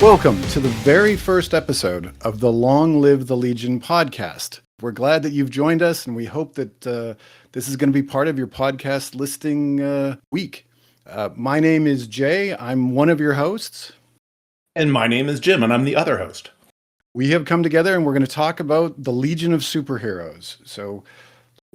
Welcome to the very first episode of the Long Live the Legion podcast. We're glad that you've joined us, and we hope that this is going to be part of your podcast listing week. My name is Jay. I'm one of your hosts. And my name is Jim, and I'm the other host. We have come together, and we're going to talk about the Legion of Superheroes. So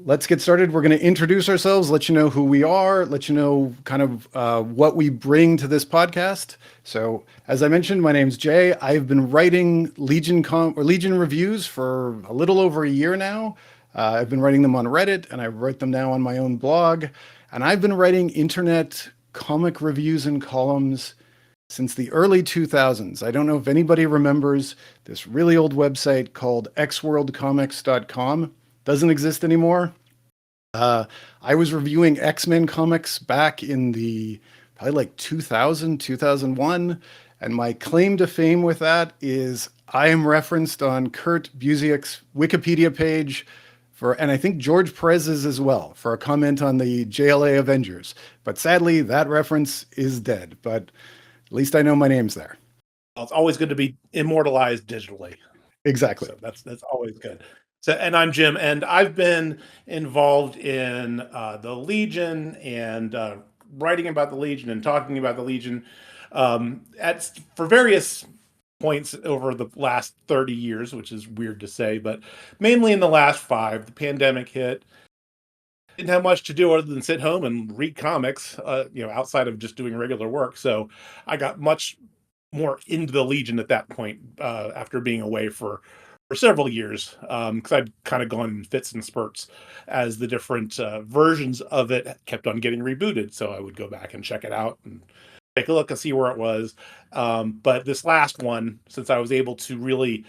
let's get started. We're going to introduce ourselves, let you know who we are, let you know kind of what we bring to this podcast. So, as I mentioned, my name's Jay. I've been writing Legion reviews for a little over a year now. I've been writing them on Reddit, and I write them now on my own blog. And I've been writing internet comic reviews and columns since the early 2000s. I don't know if anybody remembers this really old website called xworldcomics.com. Doesn't exist anymore. I was reviewing X-Men comics back in the probably like 2000, 2001. And my claim to fame with that is I am referenced on Kurt Busiek's Wikipedia page and I think George Perez's as well, for a comment on the JLA Avengers. But sadly, that reference is dead. But at least I know my name's there. Well, it's always good to be immortalized digitally. Exactly. So that's always good. So, and I'm Jim, and I've been involved in the Legion and writing about the Legion and talking about the Legion for various points over the last 30 years, which is weird to say, but mainly in the last 5. The pandemic hit. Didn't have much to do other than sit home and read comics, outside of just doing regular work. So I got much more into the Legion at that point after being away for several years, because I'd kind of gone in fits and spurts as the different versions of it kept on getting rebooted. So I would go back and check it out and take a look and see where it was. But this last one, since I was able to really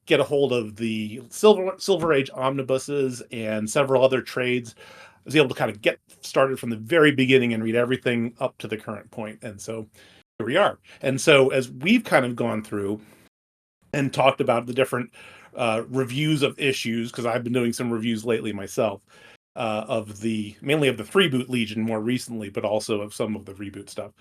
get a hold of the Silver Age omnibuses and several other trades, I was able to kind of get started from the very beginning and read everything up to the current point. And so here we are. And so as we've kind of gone through and talked about the different reviews of issues, because I've been doing some reviews lately myself, mainly of the Freeboot Legion more recently, but also of some of the reboot stuff.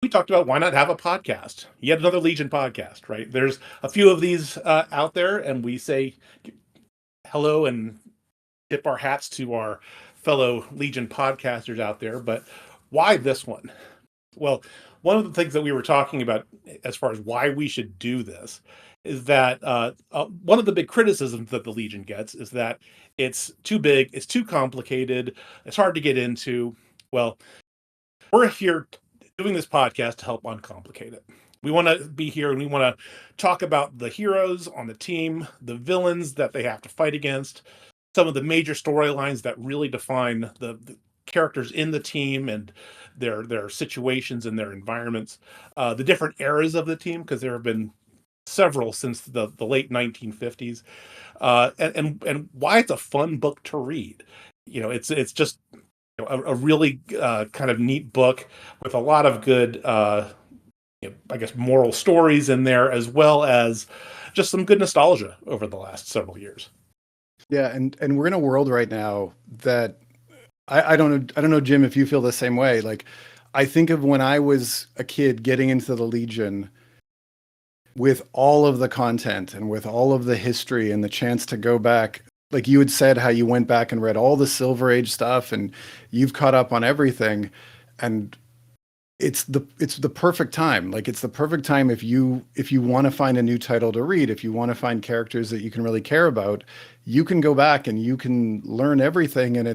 We talked about why not have a podcast, yet another Legion podcast, right? There's a few of these out there, and we say hello and tip our hats to our fellow Legion podcasters out there. But why this one? Well, one of the things that we were talking about as far as why we should do this is that one of the big criticisms that the Legion gets is that it's too big, it's too complicated, it's hard to get into. Well, we're here doing this podcast to help uncomplicate it. We want to be here and we want to talk about the heroes on the team, the villains that they have to fight against, some of the major storylines that really define the characters in the team and their situations and their environments, the different eras of the team, because there have been several since the late 1950s, and why it's a fun book to read. It's just a really kind of neat book with a lot of good, I guess, moral stories in there, as well as just some good nostalgia over the last several years. Yeah, and we're in a world right now that I don't know, Jim, if you feel the same way. Like, I think of when I was a kid getting into the Legion with all of the content and with all of the history and the chance to go back. Like you had said, how you went back and read all the Silver Age stuff and you've caught up on everything. And it's the perfect time. Like, it's the perfect time if you want to find a new title to read, if you want to find characters that you can really care about, you can go back and you can learn everything. And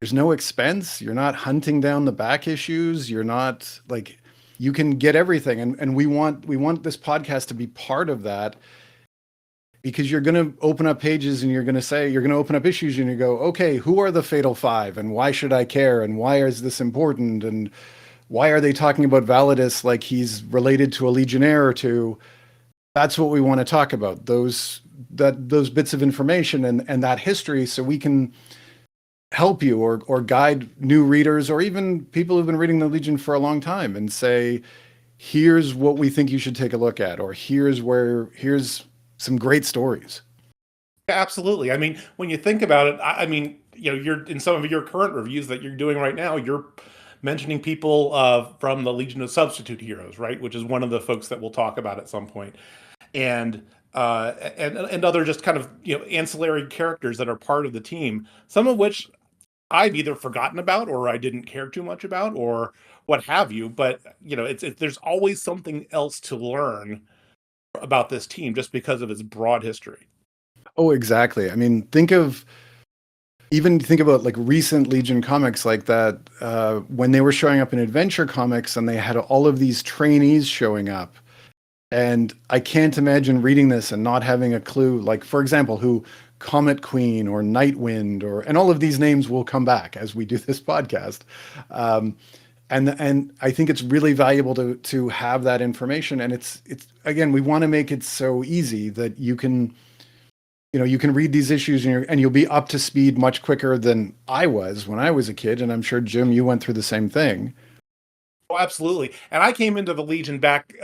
there's no expense. You're not hunting down the back issues. You're not like, you can get everything. And we want this podcast to be part of that, because you're going to open up pages and you're going to open up issues and you go, okay, who are the Fatal Five and why should I care? And why is this important? And why are they talking about Validus like he's related to a Legionnaire or two? That's what we want to talk about. Those bits of information and that history, so we can help you or guide new readers or even people who've been reading the Legion for a long time and say, here's what we think you should take a look at, or here's some great stories. Absolutely. I mean, when you think about it, I mean, you're in some of your current reviews that you're doing right now, you're mentioning people from the Legion of Substitute Heroes, right, which is one of the folks that we'll talk about at some point, and and other just kind of ancillary characters that are part of the team, some of which I've either forgotten about or I didn't care too much about or what have you. But there's always something else to learn about this team just because of its broad history. Oh, exactly. I mean, think about like recent Legion comics like that, when they were showing up in Adventure Comics and they had all of these trainees showing up. And I can't imagine reading this and not having a clue, like, for example, who Comet Queen or Nightwind and all of these names will come back as we do this podcast. Um, and I think it's really valuable to have that information. And it's again, we want to make it so easy that you can read these issues and you'll be up to speed much quicker than I was when I was a kid. And I'm sure, Jim, you went through the same thing. Oh, absolutely. And I came into the Legion back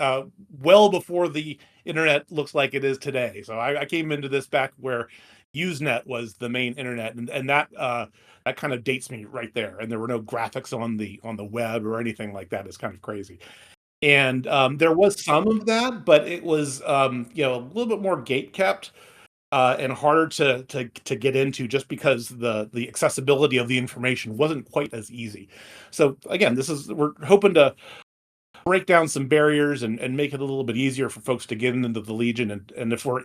well before the internet looks like it is today. So I came into this back where Usenet was the main internet, and that kind of dates me right there. And there were no graphics on the web or anything like that. It's kind of crazy. And there was some of that, but it was a little bit more gate kept and harder to get into just because the accessibility of the information wasn't quite as easy. So again, we're hoping to break down some barriers and make it a little bit easier for folks to get into the Legion. And if we're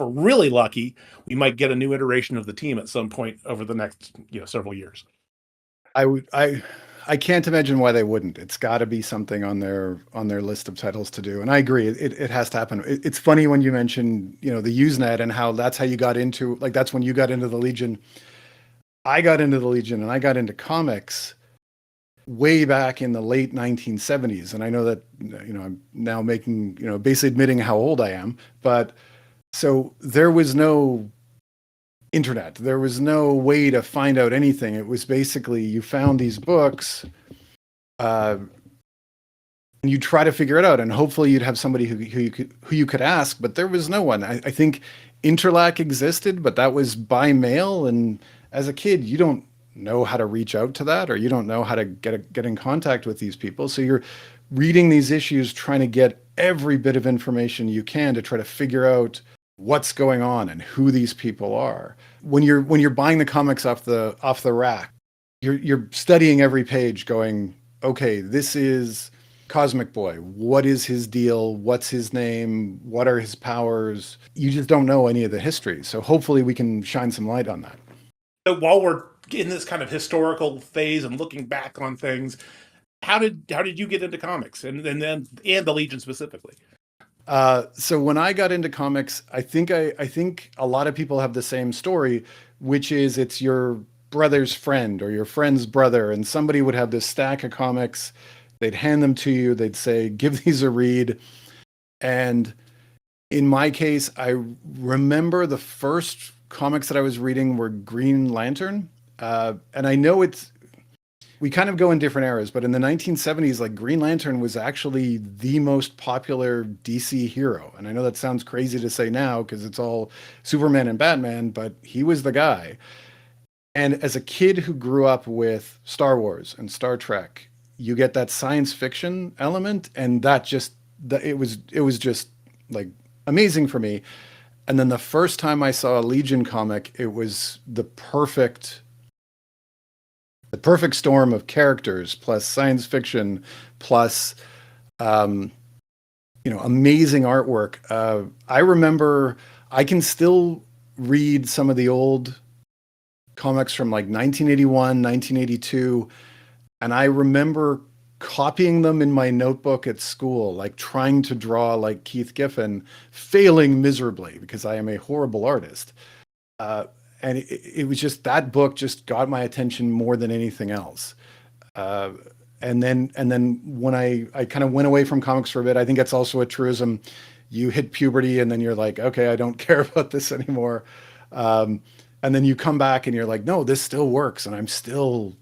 really lucky, we might get a new iteration of the team at some point over the next several years. I can't imagine why they wouldn't. It's got to be something on their list of titles to do. And I agree, it has to happen. It's funny when you mention the Usenet and how that's how you got into, like, that's when you got into the Legion. I got into the Legion and I got into comics way back in the late 1970s. And I know that I'm now making basically admitting how old I am, but so there was no internet. There was no way to find out anything. It was basically you found these books, and you try to figure it out, and hopefully you'd have somebody who you could ask. But there was no one. I think Interlac existed, but that was by mail, and as a kid, you don't know how to reach out to that, or you don't know how to get in contact with these people. So you're reading these issues, trying to get every bit of information you can to try to figure out what's going on and who these people are. When you're buying the comics off the rack, you're studying every page going, okay, this is Cosmic Boy. What is his deal? What's his name? What are his powers? You just don't know any of the history. So hopefully we can shine some light on that. So while we're in this kind of historical phase and looking back on things, how did you get into comics and the Legion specifically? So when I got into comics, I think a lot of people have the same story, which is it's your brother's friend or your friend's brother, and somebody would have this stack of comics. They'd hand them to you. They'd say, "Give these a read." And in my case, I remember the first comics that I was reading were Green Lantern, and I know we kind of go in different eras, but in the 1970s, like Green Lantern was actually the most popular DC hero. And I know that sounds crazy to say now because it's all Superman and Batman, but he was the guy. And as a kid who grew up with Star Wars and Star Trek, you get that science fiction element, and it was just like amazing for me. And then the first time I saw a Legion comic, it was the perfect storm of characters plus science fiction plus amazing artwork. I remember I can still read some of the old comics from like 1981, 1982, and I remember copying them in my notebook at school, like trying to draw like Keith Giffen, failing miserably because I am a horrible artist. And it was just that book just got my attention more than anything else. And then when I kind of went away from comics for a bit, I think that's also a truism. You hit puberty and then you're like, okay, I don't care about this anymore. And then you come back and you're like, no, this still works, and I'm still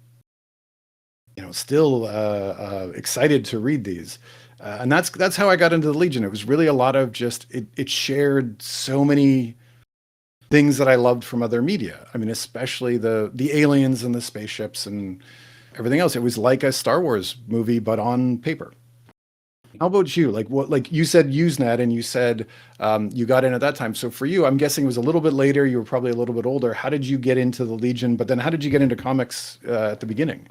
excited to read these. And that's how I got into the Legion. It was really a lot of just it shared so many things that I loved from other media. I mean, especially the aliens and the spaceships and everything else. It was like a Star Wars movie, but on paper. How about you? Like what? Like you said, Usenet, and you said you got in at that time. So for you, I'm guessing it was a little bit later. You were probably a little bit older. How did you get into the Legion? But then, how did you get into comics at the beginning?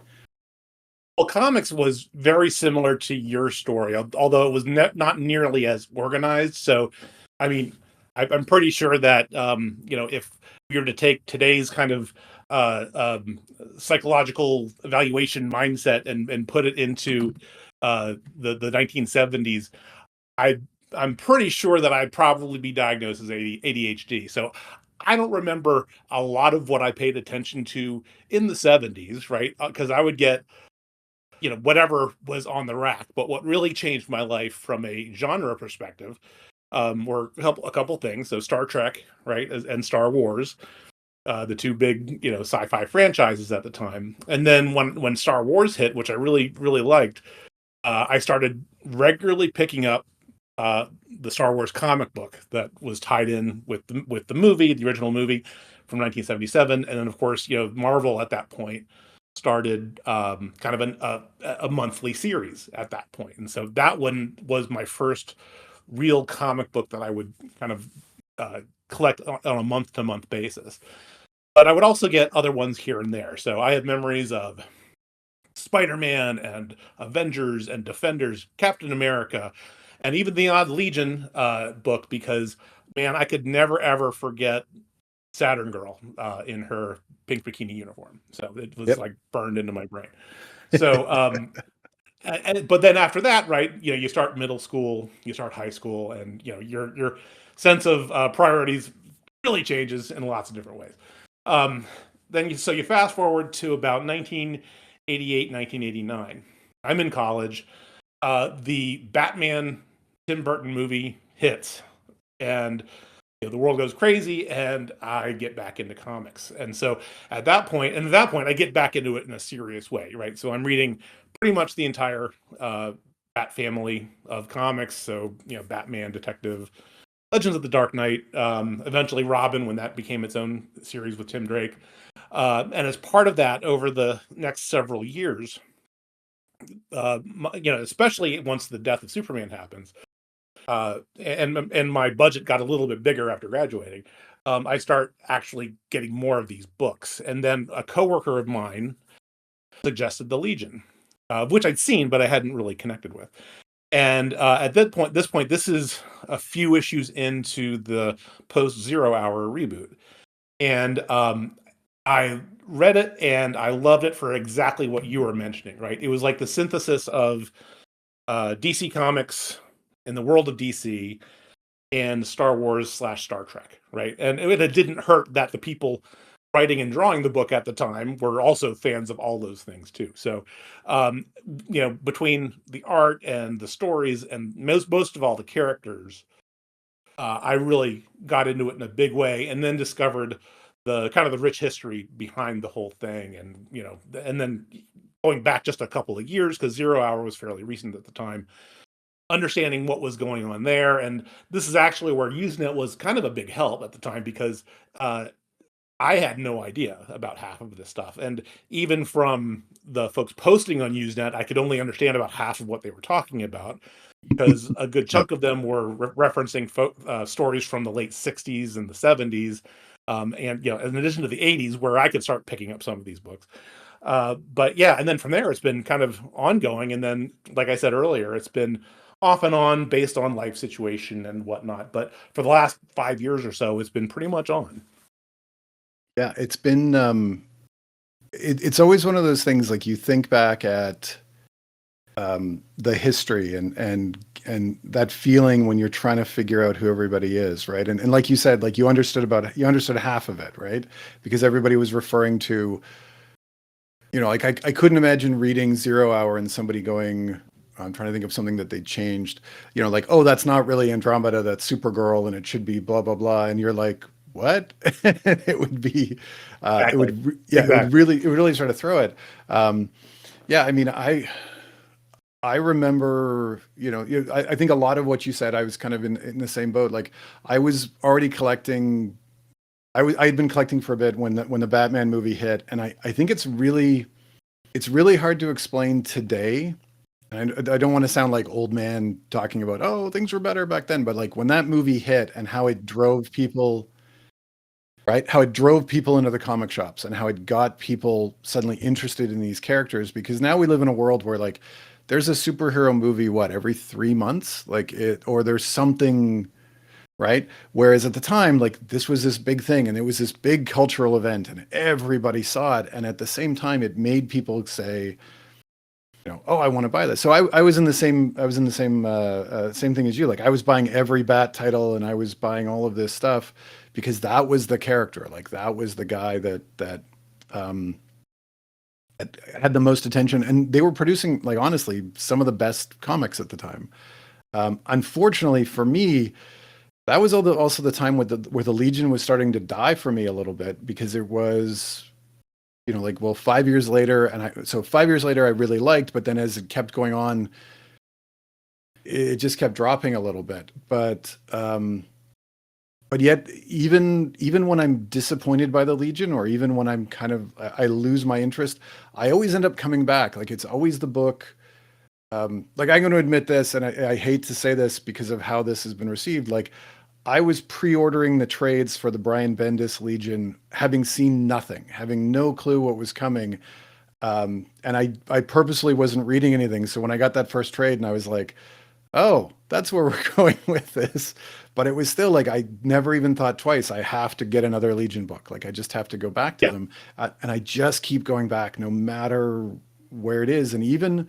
Well, comics was very similar to your story, although it was not nearly as organized. So, I mean, I'm pretty sure that if we were to take today's kind of uh, um, psychological evaluation mindset and put it into the 1970s, I I'm pretty sure that I'd probably be diagnosed as ADHD. So I don't remember a lot of what I paid attention to in the 70s, right? Because I would get whatever was on the rack. But what really changed my life from a genre perspective were a couple things. So Star Trek, right, and Star Wars, the two big sci-fi franchises at the time. And then when Star Wars hit, which I really really liked, I started regularly picking up the Star Wars comic book that was tied in with the movie, the original movie from 1977, and then of course Marvel at that point started kind of a monthly series at that point, and so that one was my first real comic book that I would kind of collect on a month to month basis. But I would also get other ones here and there. So I have memories of Spider-Man and Avengers and Defenders, Captain America, and even the odd Legion book because man, I could never ever forget Saturn Girl in her pink bikini uniform. So it was Yep. like burned into my brain. So but then after that, right? You start middle school, you start high school, and your sense of priorities really changes in lots of different ways. Um, so you fast forward to about 1988, 1989. I'm in college. The Batman Tim Burton movie hits, and the world goes crazy, and I get back into comics. And so at that point, I get back into it in a serious way, right? So I'm reading pretty much the entire Bat family of comics. So Batman, Detective, Legends of the Dark Knight, eventually Robin when that became its own series with Tim Drake. And as part of that, over the next several years, especially once the death of Superman happens, and my budget got a little bit bigger after graduating. I start actually getting more of these books, and then a coworker of mine suggested the Legion, which I'd seen but I hadn't really connected with. And at this point, this is a few issues into the post Zero Hour reboot, and I read it and I loved it for exactly what you were mentioning. Right, it was like the synthesis of DC Comics in the world of DC and Star Wars / Star Trek, right? And it didn't hurt that the people writing and drawing the book at the time were also fans of all those things too. So, um, between the art and the stories and most of all the characters, I really got into it in a big way, and then discovered the kind of the rich history behind the whole thing, and and then going back just a couple of years because Zero Hour was fairly recent at the time, understanding what was going on there. And this is actually where Usenet was kind of a big help at the time because uh, I had no idea about half of this stuff. And even from the folks posting on Usenet, I could only understand about half of what they were talking about because a good Yep. chunk of them were referencing stories from the late 60s and the 70s. And, in addition to the 80s, where I could start picking up some of these books. But yeah, and then from there, it's been kind of ongoing. And then, like I said earlier, it's been off and on based on life situation and whatnot. But for the last 5 years or so, it's been pretty much on. Yeah, it's been it's always one of those things like you think back at the history and that feeling when you're trying to figure out who everybody is, right? And like you said, like you understood half of it, right? Because everybody was referring to, like I couldn't imagine reading Zero Hour and somebody going, I'm trying to think of something that they changed, like, oh, that's not really Andromeda, that's Supergirl, and it should be blah blah blah, and you're like, what? It would be, Exactly. yeah, Exactly. it would really sort of throw it. Yeah, I mean, I remember, I think a lot of what you said, I was kind of in the same boat. Like I was already collecting, I had been collecting for a bit when the Batman movie hit, and I think it's really it's really hard to explain today. And I don't want to sound like old man talking about, oh, things were better back then, but like when that movie hit and how it drove people, right? How it drove people into the comic shops and how it got people suddenly interested in these characters, because now we live in a world where like there's a superhero movie, what, every 3 months? Like it, or there's something, right? Whereas at the time, like this was this big thing and it was this big cultural event and everybody saw it. And at the same time, it made people say, oh, I want to buy this. So I was in the same, same thing as you. Like I was buying every Bat title and I was buying all of this stuff because that was the character. Like that was the guy that um, had the most attention, and they were producing, like honestly, some of the best comics at the time. Unfortunately for me, that was also the time where the Legion was starting to die for me a little bit because it was, like, well, 5 years later, so 5 years later I really liked, but then as it kept going on, it just kept dropping a little bit. But yet, even when I'm disappointed by the Legion, or even when I'm kind of I lose my interest, I always end up coming back. Like it's always the book. Like I'm going to admit this, and I hate to say this because of how this has been received. Like I was pre-ordering the trades for the Brian Bendis Legion, having seen nothing, having no clue what was coming. And I purposely wasn't reading anything. So when I got that first trade and I was like, oh, that's where we're going with this. But it was still like, I never even thought twice, I have to get another Legion book. Like I just have to go back to Yeah. them. And I just keep going back no matter where it is. And even,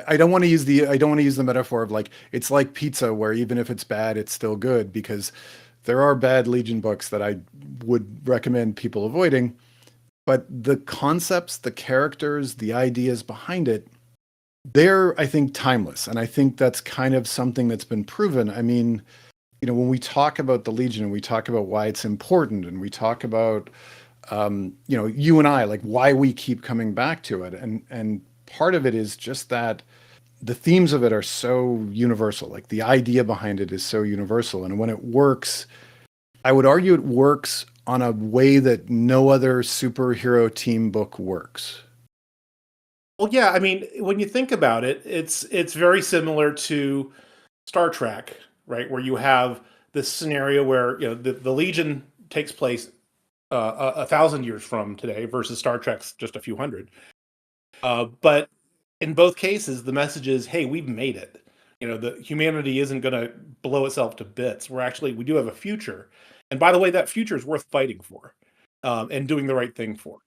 I don't want to use the metaphor of like, it's like pizza where even if it's bad, it's still good, because there are bad Legion books that I would recommend people avoiding. But the concepts, the characters, the ideas behind it, they're, I think, timeless. And I think that's kind of something that's been proven. I mean, when we talk about the Legion and we talk about why it's important and we talk about, you and I, like why we keep coming back to it. And part of it is just that the themes of it are so universal. Like the idea behind it is so universal. And when it works, I would argue it works on a way that no other superhero team book works. Well, yeah, I mean, when you think about it, it's very similar to Star Trek, right? Where you have this scenario where the Legion takes place 1,000 years from today versus Star Trek's just a few hundred. But in both cases, the message is, hey, we've made it. The humanity isn't going to blow itself to bits. We do have a future, and by the way, that future is worth fighting for, and doing the right thing for.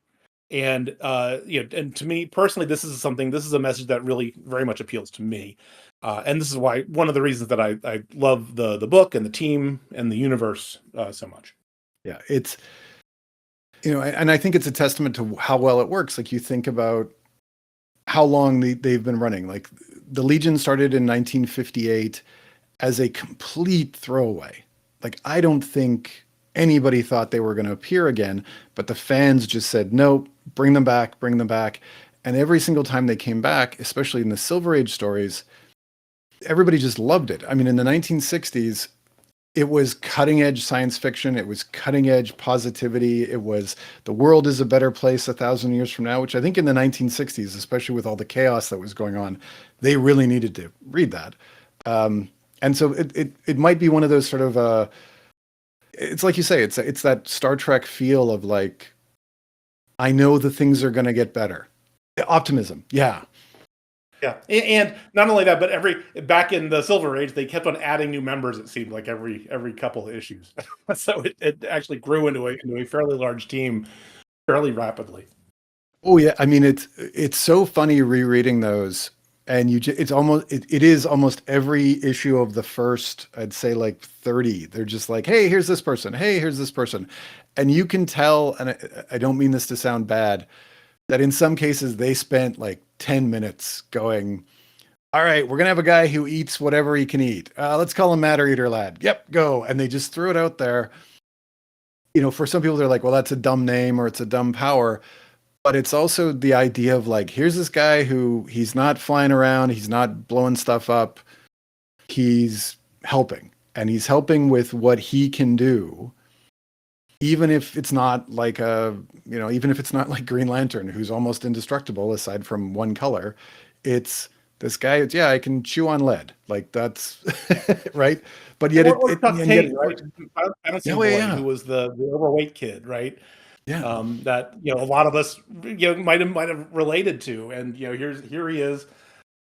And and to me personally, this is a message that really very much appeals to me, and this is why one of the reasons that I love the book and the team and the universe so much. Yeah, it's, and I think it's a testament to how well it works. Like you think about how long they've been running. Like the Legion started in 1958 as a complete throwaway. Like I don't think anybody thought they were going to appear again, but the fans just said, nope, bring them back, bring them back. And every single time they came back, especially in the Silver Age stories, everybody just loved it. I mean, in the 1960s, it was cutting edge science fiction. It was cutting edge positivity. It was the world is a better place 1,000 years from now, which I think in the 1960s, especially with all the chaos that was going on, they really needed to read that. And so it might be one of those sort of, it's like you say, it's that Star Trek feel of like, I know the things are going to get better. Optimism. Yeah. Yeah, and not only that, but back in the Silver Age, they kept on adding new members. It seemed like every couple of issues, so it actually grew into a fairly large team fairly rapidly. Oh yeah. I mean, it's so funny rereading those, and it is almost every issue of the first, I'd say like 30. They're just like, hey, here's this person. Hey, here's this person. And you can tell, and I don't mean this to sound bad, that in some cases they spent like 10 minutes going, all right, we're going to have a guy who eats whatever he can eat. Let's call him Matter Eater Lad. Yep, go. And they just threw it out there. For some people, they're like, well, that's a dumb name or it's a dumb power. But it's also the idea of like, here's this guy who he's not flying around, he's not blowing stuff up, he's helping. And he's helping with what he can do. even if it's not like even if it's not like Green Lantern, who's almost indestructible aside from one color, it's this guy. It's, yeah, I can chew on lead. Like that's right. But yet Or Chuck and yet, Tate, right? Bouncing oh yeah, boy, yeah, who was the overweight kid, right? yeah. That a lot of us might have related to, and here he is,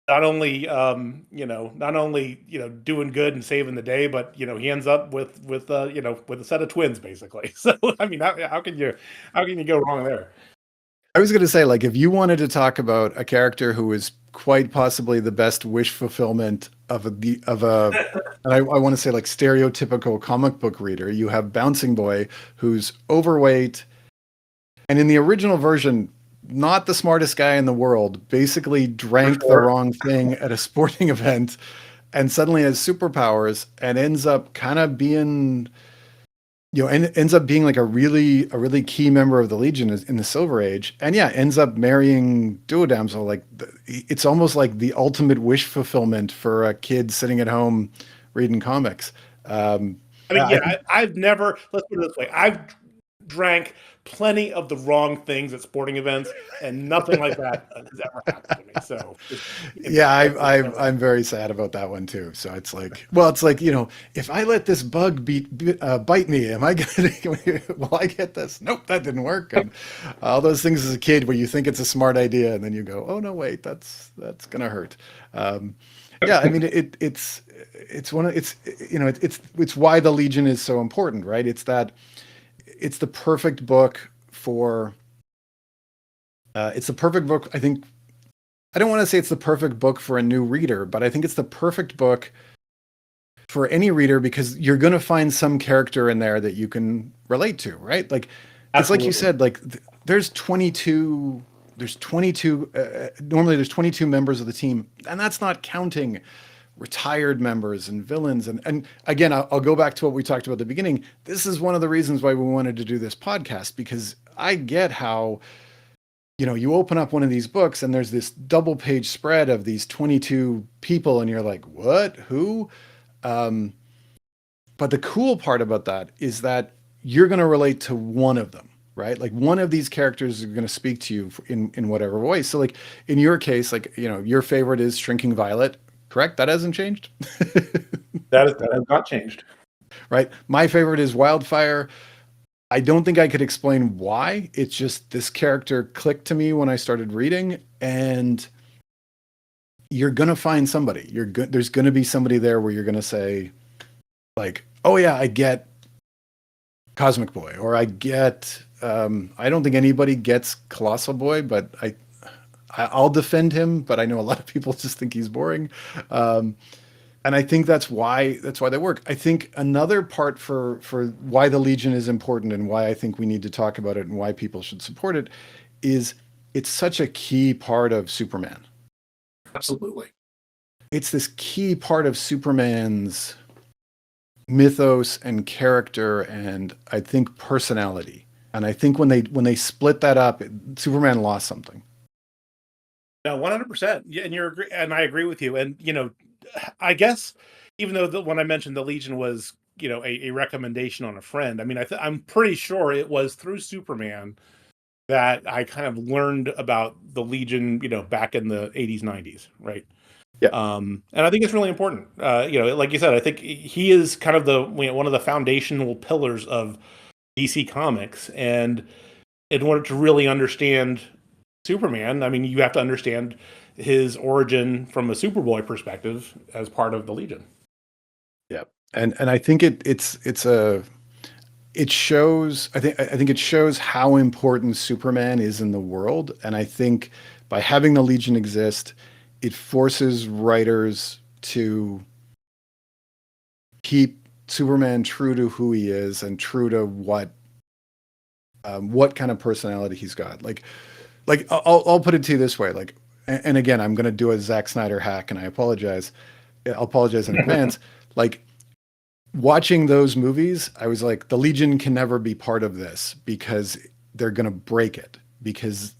not only not only doing good and saving the day, but he ends up with a set of twins basically. So I mean, how can you go wrong there? I was going to say, like, if you wanted to talk about a character who is quite possibly the best wish fulfillment and I want to say like stereotypical comic book reader, you have Bouncing Boy, who's overweight, and in the original version, not the smartest guy in the world, basically For drank the sure. wrong thing at a sporting event, and suddenly has superpowers, and ends up kind of being and ends up being like a really key member of the Legion in the Silver Age, and yeah, ends up marrying Duodamsel. Like it's almost like the ultimate wish fulfillment for a kid sitting at home reading comics. I mean, I yeah, think I've never. Let's put it this way: I've drank plenty of the wrong things at sporting events, and nothing like that has ever happened to me. So, just, yeah, that's never I'm happened. very sad about that one too. So it's like, well, it's like if I let this bug bite me, am I gonna will I get this? Nope, that didn't work. And all those things as a kid where you think it's a smart idea, and then you go, oh no, wait, that's gonna hurt. Um, yeah, I mean it's one of it's why the Legion is so important, right? It's the perfect book for it's the perfect book. I think I don't want to say it's the perfect book for a new reader, but I think it's the perfect book for any reader because you're going to find some character in there that you can relate to, right? Like it's like you Absolutely. said, like there's 22 normally there's 22 members of the team, and that's not counting retired members and villains. And again, I'll go back to what we talked about at the beginning. This is one of the reasons why we wanted to do this podcast, because I get how you open up one of these books and there's this double page spread of these 22 people and you're like, what, who? um, but the cool part about that is that you're going to relate to one of them, right? Like one of these characters are going to speak to you in whatever voice. So like in your case, like your favorite is Shrinking Violet, correct? That hasn't changed. That has not changed. Right, my favorite is Wildfire. I don't think I could explain why. It's just this character clicked to me when I started reading, and you're gonna find somebody. There's gonna be somebody there where you're gonna say, like, "Oh yeah, I get Cosmic Boy," or I get. I don't think anybody gets Colossal Boy, but I'll defend him. But I know a lot of people just think he's boring. Um, and I think that's why they work. I think another part for why the Legion is important and why I think we need to talk about it and why people should support it is it's such a key part of Superman. Absolutely. It's this key part of Superman's mythos and character and I think personality. And I think when they split that up, Superman lost something. No, 100%. Yeah, and I agree with you. And I guess even though when I mentioned the Legion was a recommendation on a friend, I mean I'm pretty sure it was through Superman that I kind of learned about the Legion, back in the 80s, 90s, right? Yeah. And I think it's really important. Like you said, I think he is kind of one of the foundational pillars of DC Comics, and in order to really understand Superman, I mean, you have to understand his origin from a Superboy perspective as part of the Legion. Yeah. And I think it shows I think it shows how important Superman is in the world, and I think by having the Legion exist, it forces writers to keep Superman true to who he is and true to what kind of personality he's got. Like I'll put it to you this way, like, and again, I'm going to do a Zack Snyder hack, and I apologize. I'll apologize in advance. Like watching those movies, I was like, the Legion can never be part of this because they're going to break it. Because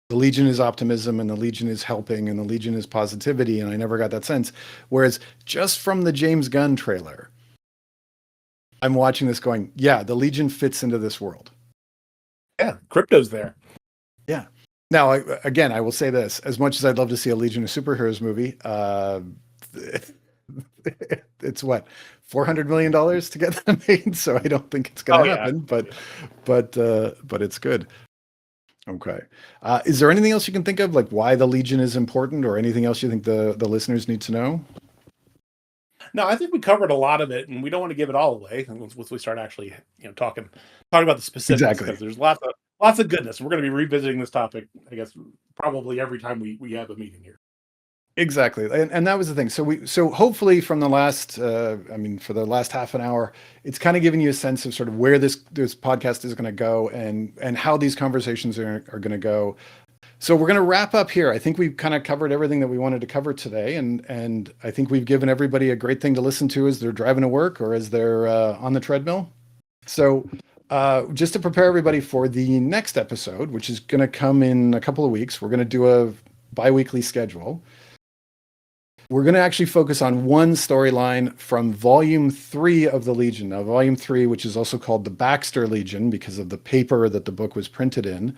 the Legion is optimism and the Legion is helping and the Legion is positivity. And I never got that sense. Whereas just from the James Gunn trailer, I'm watching this going, yeah, the Legion fits into this world. Yeah, crypto's there. Yeah. Now, again, I will say this: as much as I'd love to see a Legion of Superheroes movie, it's what $400 million to get them made, so I don't think it's going Oh to yeah. happen. But it's good. Okay. Is there anything else you can think of, like why the Legion is important, or anything else you think the listeners need to know? No, I think we covered a lot of it, and we don't want to give it all away once we start actually, talking about the specifics Exactly. because there's lots of goodness. We're going to be revisiting this topic, I guess, probably every time we have a meeting here. Exactly. And that was the thing. So hopefully from the last, for the last half an hour, it's kind of giving you a sense of sort of where this podcast is going to go and how these conversations are going to go. So we're going to wrap up here. I think we've kind of covered everything that we wanted to cover today. And I think we've given everybody a great thing to listen to as they're driving to work or as they're on the treadmill. So just to prepare everybody for the next episode, which is going to come in a couple of weeks, we're going to do a bi-weekly schedule. We're going to actually focus on one storyline from Volume 3 of the Legion. Now, Volume 3, which is also called the Baxter Legion because of the paper that the book was printed in.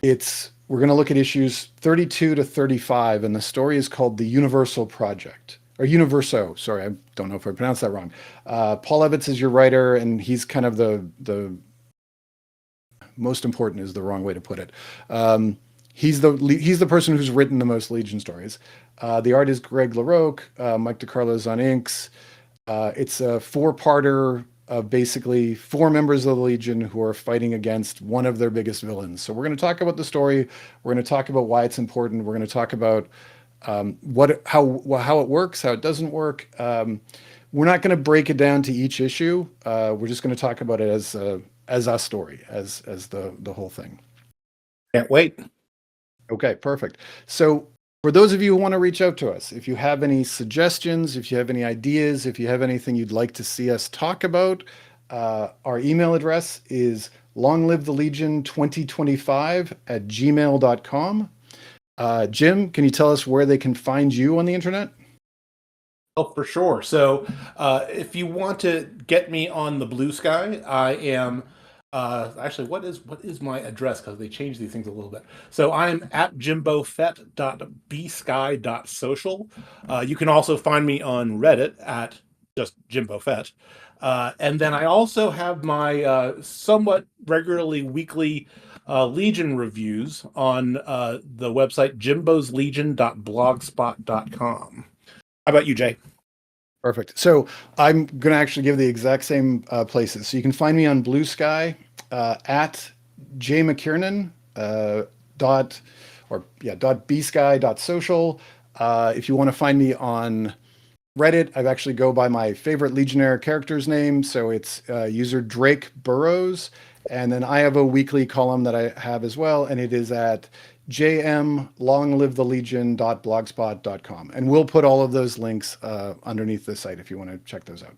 We're going to look at issues 32 to 35, and the story is called The Universal Project. Or Universo, sorry, I don't know if I pronounced that wrong. Paul Evans is your writer, and he's kind of the most important is the wrong way to put it. He's the person who's written the most Legion stories. The art is Greg LaRocque. Mike DiCarlo's on inks. It's a four-parter of basically four members of the Legion who are fighting against one of their biggest villains. So we're going to talk about the story. We're going to talk about why it's important. We're going to talk about how it works, how it doesn't work. We're not going to break it down to each issue. We're just going to talk about it as a story, as the whole thing. Can't wait. Okay, perfect. So for those of you who want to reach out to us, if you have any suggestions, if you have any ideas, if you have anything you'd like to see us talk about, our email address is longlivethelegion2025@gmail.com. Jim, can you tell us where they can find you on the internet? Oh, for sure. So, if you want to get me on the Blue Sky, I am. Actually, what is my address? Because they changed these things a little bit. So I'm at jimbofett.bsky.social. You can also find me on Reddit at just Jimbo Fett. And then I also have my somewhat regularly weekly Legion reviews on the website jimboslegion.blogspot.com. How about you, Jay? Perfect. So I'm going to actually give the exact same places. So you can find me on Blue Sky at jmckiernan dot bsky.social. If you want to find me on Reddit, I've actually go by my favorite Legionnaire character's name. So it's user Drake Burrows. And then I have a weekly column that I have as well, and it is at jmlonglivethelegion.blogspot.com. And we'll put all of those links underneath the site if you want to check those out.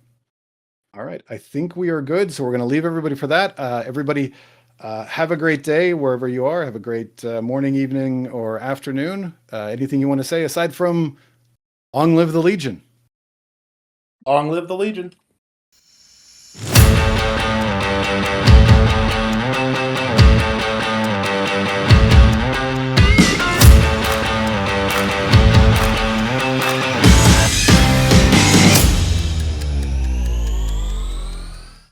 All right, I think we are good. So we're going to leave everybody for that. Everybody have a great day wherever you are. Have a great morning, evening, or afternoon. Anything you want to say aside from long live the Legion? Long live the Legion.